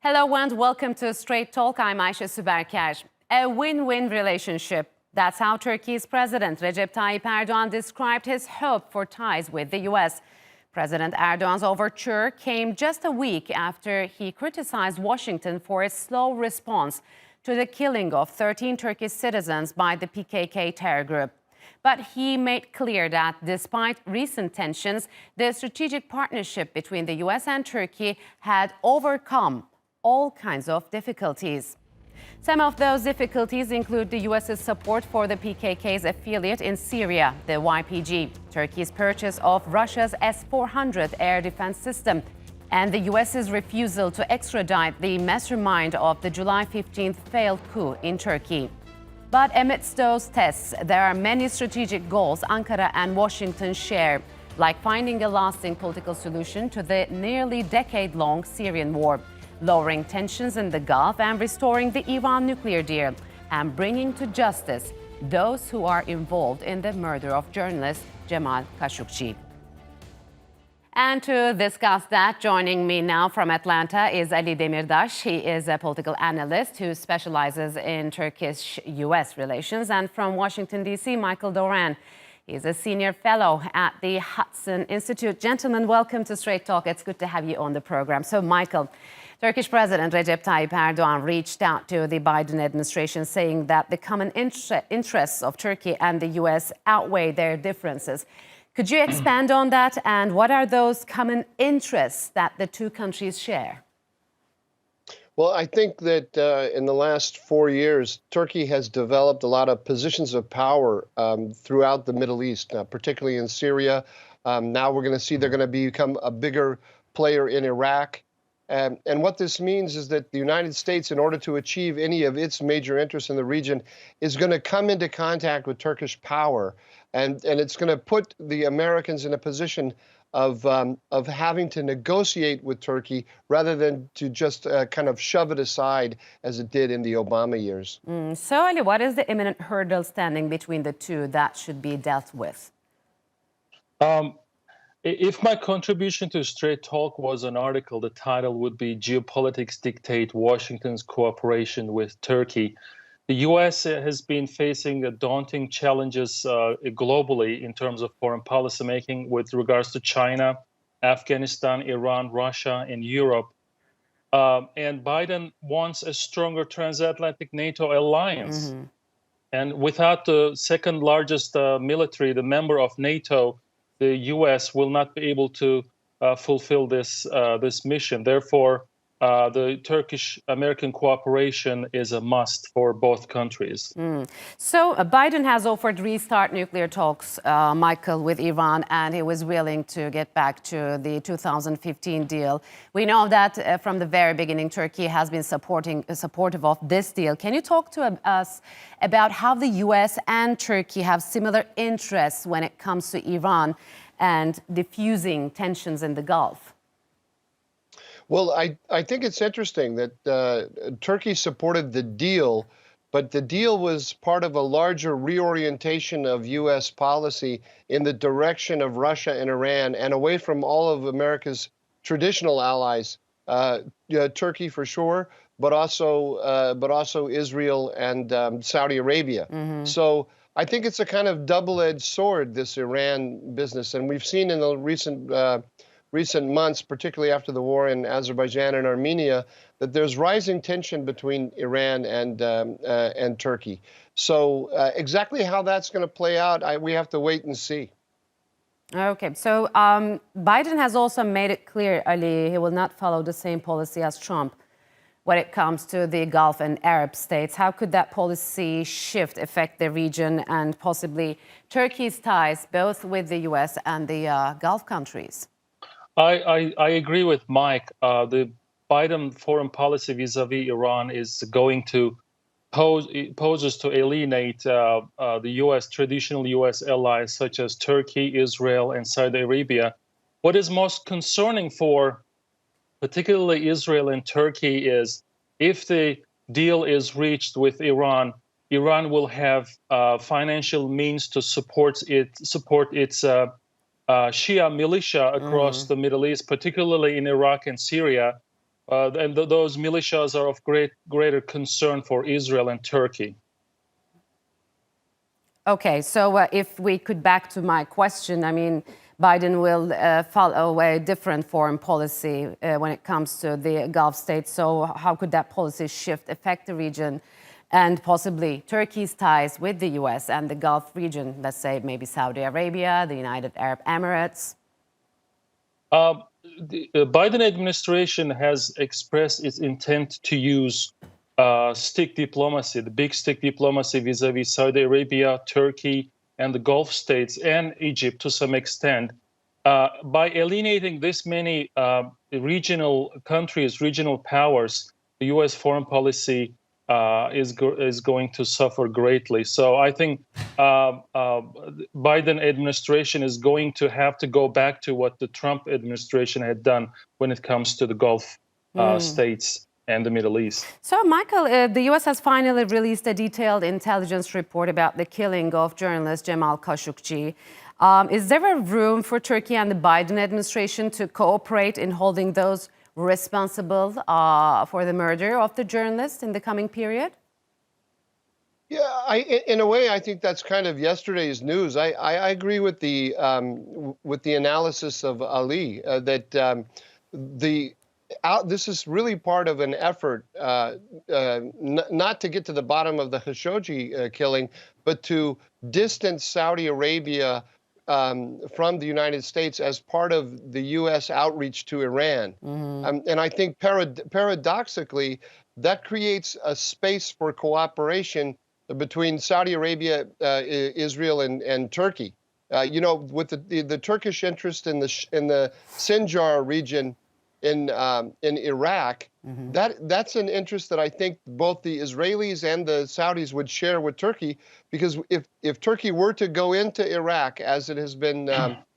Hello and welcome to Straight Talk. I'm Ayşe Süberker. A win-win relationship. That's how Turkey's President Recep Tayyip Erdogan described his hope for ties with the U.S. President Erdogan's overture came just a week after he criticized Washington for its slow response to the killing of 13 Turkish citizens by the PKK terror group. But he made clear that despite recent tensions, the strategic partnership between the U.S. and Turkey had overcome all kinds of difficulties. Some of those difficulties include the U.S.'s support for the PKK's affiliate in Syria, the YPG, Turkey's purchase of Russia's S-400 air defense system, and the U.S.'s refusal to extradite the mastermind of the July 15th failed coup in Turkey. But amidst those tests, there are many strategic goals Ankara and Washington share, like finding a lasting political solution to the nearly decade-long Syrian war, lowering tensions in the Gulf and restoring the Iran nuclear deal, and bringing to justice those who are involved in the murder of journalist Jamal Khashoggi. And to discuss that, joining me now from Atlanta is Ali Demirtaş. He is a political analyst who specializes in Turkish-US relations. And from Washington, D.C., Michael Doran. He's a senior fellow at the Hudson Institute. Gentlemen, welcome to Straight Talk. It's good to have you on the program. So, Michael, Turkish President Recep Tayyip Erdogan reached out to the Biden administration saying that the common interests of Turkey and the U.S. outweigh their differences. Could you expand on that? And what are those common interests that the two countries share? Well, I think that in the last 4 years, Turkey has developed a lot of positions of power throughout the Middle East, particularly in Syria. Now we're going to see they're going to become a bigger player in Iraq. And what this means is that the United States, in order to achieve any of its major interests in the region, is going to come into contact with Turkish power. And it's going to put the Americans in a position of having to negotiate with Turkey rather than to just kind of shove it aside as it did in the Obama years. So, Ali, what is the imminent hurdle standing between the two that should be dealt with? If my contribution to Straight Talk was an article, the title would be Geopolitics Dictate Washington's Cooperation with Turkey. The U.S. has been facing daunting challenges globally in terms of foreign policy making with regards to China, Afghanistan, Iran, Russia, and Europe. And Biden wants a stronger transatlantic NATO alliance. Mm-hmm. And without the second largest military, the member of NATO, the U.S. will not be able to fulfill this mission. Therefore, the Turkish-American cooperation is a must for both countries. So Biden has offered restart nuclear talks, Michael, with Iran, and he was willing to get back to the 2015 deal. We know that from the very beginning, Turkey has been supportive of this deal. Can you talk to us about how the U.S. and Turkey have similar interests when it comes to Iran and diffusing tensions in the Gulf? Well, I think it's interesting that Turkey supported the deal, but the deal was part of a larger reorientation of U.S. policy in the direction of Russia and Iran and away from all of America's traditional allies, Turkey for sure, but also Israel and Saudi Arabia. Mm-hmm. So I think it's a kind of double-edged sword, this Iran business, and we've seen in the recent months, particularly after the war in Azerbaijan and Armenia, that there's rising tension between Iran and Turkey. So exactly how that's going to play out, we have to wait and see. Okay, so Biden has also made it clear, Ali, he will not follow the same policy as Trump when it comes to the Gulf and Arab states. How could that policy shift affect the region and possibly Turkey's ties both with the U.S. and the Gulf countries? I agree with Mike. The Biden foreign policy vis-a-vis Iran is going to poses to alienate the U.S. traditional U.S. allies such as Turkey, Israel, and Saudi Arabia. What is most concerning for particularly Israel and Turkey is if the deal is reached with Iran, Iran will have financial means to support its Shia militia across the Middle East, particularly in Iraq and Syria. and those militias are of greater concern for Israel and Turkey. Okay, so if we could back to my question, I mean, Biden will follow a different foreign policy when it comes to the Gulf states. So how could that policy shift affect the region and possibly Turkey's ties with the U.S. and the Gulf region, let's say maybe Saudi Arabia, the United Arab Emirates? The Biden administration has expressed its intent to use stick diplomacy, the big stick diplomacy vis-a-vis Saudi Arabia, Turkey, and the Gulf states, and Egypt to some extent. By alienating this many regional countries, regional powers, the U.S. foreign policy is going to suffer greatly. So I think Biden administration is going to have to go back to what the Trump administration had done when it comes to the Gulf states and the Middle East. So, Michael, the U.S. has finally released a detailed intelligence report about the killing of journalist Jamal Khashoggi. Is there a room for Turkey and the Biden administration to cooperate in holding those responsible for the murder of the journalist in the coming period? Yeah, in a way, I think that's kind of yesterday's news. I agree with the analysis of Ali that this is really part of an effort not to get to the bottom of the Khashoggi killing, but to distance Saudi Arabia from the United States as part of the U.S. outreach to Iran. And I think paradoxically, that creates a space for cooperation between Saudi Arabia, Israel, and Turkey. With the Turkish interest in the Sinjar region in Iraq, that's an interest that I think both the Israelis and the Saudis would share with Turkey, because if Turkey were to go into Iraq, as it has been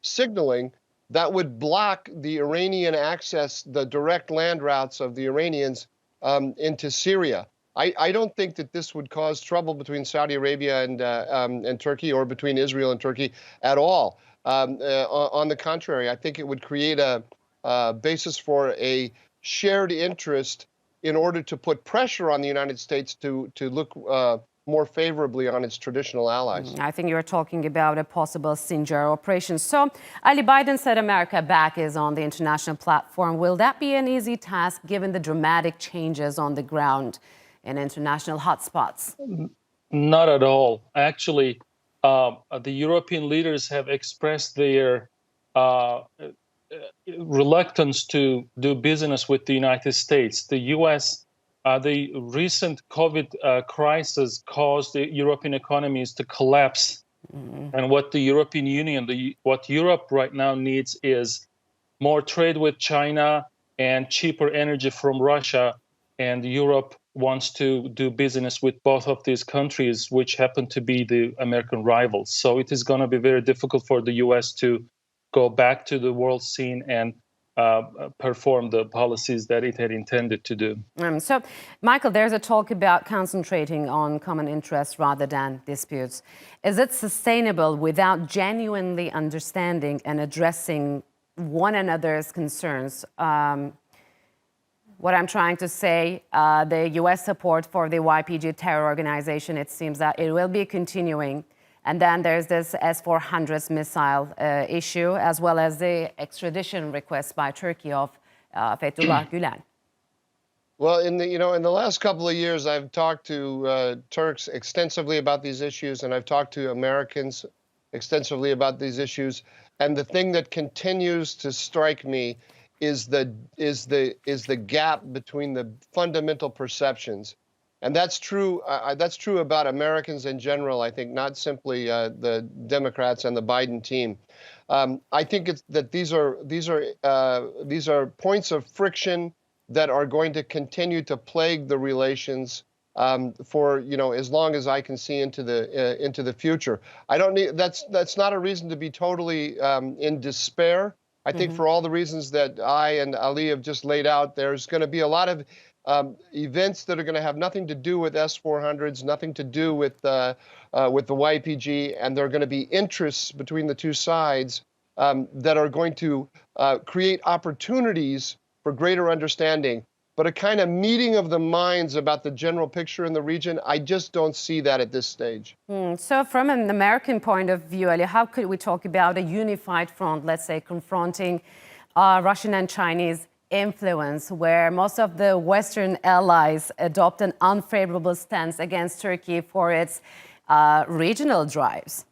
signaling, that would block the Iranian access, the direct land routes of the Iranians into Syria. I don't think that this would cause trouble between Saudi Arabia and Turkey, or between Israel and Turkey at all. On the contrary, I think it would create a basis for a shared interest in order to put pressure on the United States to look more favorably on its traditional allies. I think you're talking about a possible Sinjar operation. So Ali, Biden said America back is on the international platform. Will that be an easy task given the dramatic changes on the ground in international hotspots? Not at all. Actually, the European leaders have expressed their reluctance to do business with the United States. The U.S., the recent COVID crisis caused the European economies to collapse. And what the European Union, what Europe right now needs is more trade with China and cheaper energy from Russia. And Europe wants to do business with both of these countries, which happen to be the American rivals. So it is going to be very difficult for the U.S. to go back to the world scene and perform the policies that it had intended to do. So, Michael, there's a talk about concentrating on common interests rather than disputes. Is it sustainable without genuinely understanding and addressing one another's concerns? What I'm trying to say, the U.S. support for the YPG terror organization, it seems that it will be continuing. And then there's this S-400 missile issue, as well as the extradition request by Turkey of Fethullah Gülen. Well, in the last couple of years, I've talked to Turks extensively about these issues, and I've talked to Americans extensively about these issues. And the thing that continues to strike me is the gap between the fundamental perceptions. And that's true. That's true about Americans in general. I think not simply the Democrats and the Biden team. I think it's that these are points of friction that are going to continue to plague the relations for as long as I can see into the future. I don't need that's not a reason to be totally in despair. I think for all the reasons that I and Ali have just laid out, there's going to be a lot of events that are going to have nothing to do with S-400s, nothing to do with the YPG, and there are going to be interests between the two sides that are going to create opportunities for greater understanding. but a kind of meeting of the minds about the general picture in the region, I just don't see that at this stage. So from an American point of view, Ali, how could we talk about a unified front, let's say, confronting Russian and Chinese influence, where most of the Western allies adopt an unfavorable stance against Turkey for its regional drives?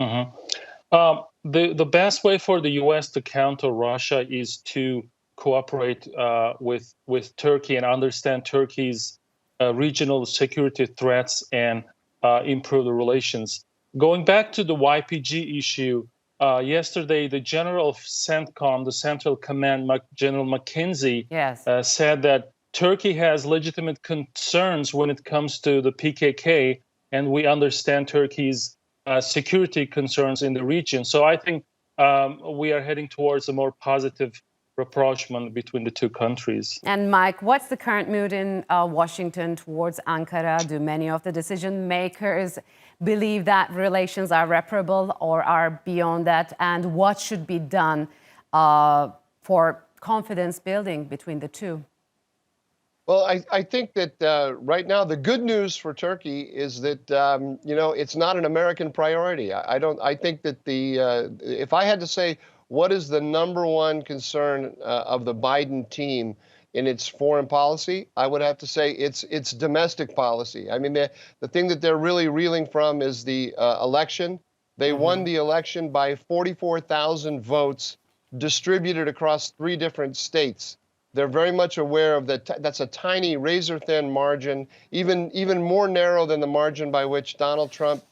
The best way for the U.S. to counter Russia is to cooperate with Turkey and understand Turkey's regional security threats and improve the relations. Going back to the YPG issue, yesterday the general of CENTCOM, the Central Command, General McKenzie, said that Turkey has legitimate concerns when it comes to the PKK, and we understand Turkey's security concerns in the region. So I think we are heading towards a more positive rapprochement between the two countries. And Mike, what's the current mood in Washington towards Ankara? Do many of the decision makers believe that relations are reparable or are beyond that? And what should be done for confidence building between the two? Well, I think that right now the good news for Turkey is that it's not an American priority. I think that if I had to say what is the number one concern of the Biden team in its foreign policy, I would have to say it's domestic policy. I mean, the thing that they're really reeling from is the election. They won the election by 44,000 votes distributed across 3 different states. They're very much aware of that. That's a tiny, razor-thin margin, even more narrow than the margin by which Donald Trump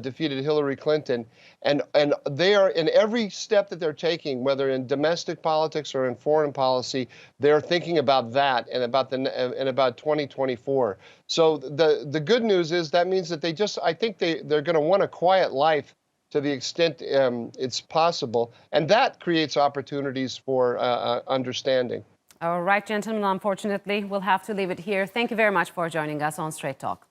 defeated Hillary Clinton. And they are, in every step that they're taking, whether in domestic politics or in foreign policy, they're thinking about that and about 2024. So the good news is that means that I think they're going to want a quiet life to the extent it's possible, and that creates opportunities for understanding. All right, gentlemen, unfortunately, we'll have to leave it here. Thank you very much for joining us on Straight Talk.